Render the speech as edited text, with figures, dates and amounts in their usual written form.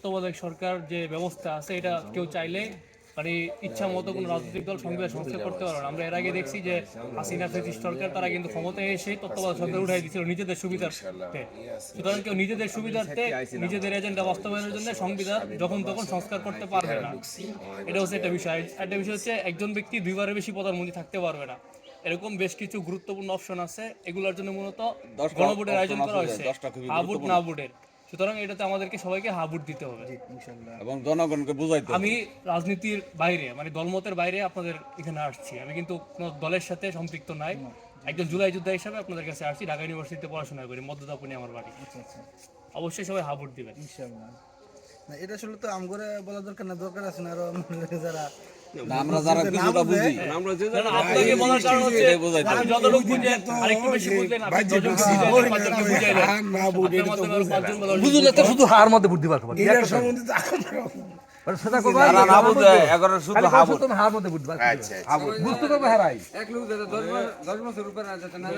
তত্ত্বাবধায়ক সরকার যে ব্যবস্থা আছে এটা কেউ চাইলে মানে ইচ্ছা মতো কোনো রাজনৈতিক দল সংবিধান সংস্কার করতে পারবে না। আমরা এর আগে দেখছি যে হাসিনা ফ্যাসিস্ট সরকার তারা কিন্তু ক্ষমতায় এসে তত্ত্বাবধায়ক সরকার উঠাই দিয়েছিল নিজেদের সুবিধার্থে। সুতরাং কেউ নিজেদের সুবিধার্থে নিজেদের এজেন্ডা বাস্তবায়নের জন্য সংবিধান যখন তখন সংস্কার করতে পারবে না। এটা হচ্ছে একটা বিষয়। একটা বিষয় হচ্ছে একজন ব্যক্তি দুইবারের বেশি প্রধানমন্ত্রী থাকতে পারবে না। এরকম বেশ কিছু গুরুত্বপূর্ণ অপশন আছে, এগুলোর জন্য মূলত গণভোটের আয়োজন করা হয়েছে, হা ভোট না ভোটের। সুতরাং এটাতে আমাদেরকে সবাইকে হা ভোট দিতে হবে এবং জনগণকে বুঝাইতে হবে। আমি রাজনীতির বাইরে মানে দলমতের বাইরে আপনাদের এখানে আসছি, আমি কিন্তু কোনো দলের সাথে সম্পৃক্ত নাই। একজন জুলাই যোদ্ধা হিসাবে আপনাদের কাছে আসছি, ঢাকা ইউনিভার্সিটিতে পড়াশোনা করি, মধ্যদাপুনি আমার বাড়ি। অবশ্যই সবাই হা ভোট দিবেন ইনশাআল্লাহ। না এটা আসলে তো আমগরে বলা দরকার না, দরকার আছে না আরো যারা আমরা যারা কিছুটা বুঝি, কারণ আপনাকে বলার কারণ হচ্ছে আমি যতটুকু বুঝি আরেকটু বেশি বুঝলেন, আপনি যতটুকু বুঝাইলেন পাঁচজনকে বুঝাইলেন, আপনার মাধ্যমে আরো পাঁচজন বলার সুযোগ বুঝলে তো শুধু হার মধ্যে বুদ্ধি পারবো এর সম্বন্ধে তো আমরা সেটা করবো যারা না বুঝে এগারো শুধু হাবু তুমি হার মধ্যে বুদ্ধি পারবো বুঝতে পারবো হারাই এক লোক যাতে 10 বছর উপরে না যেতে না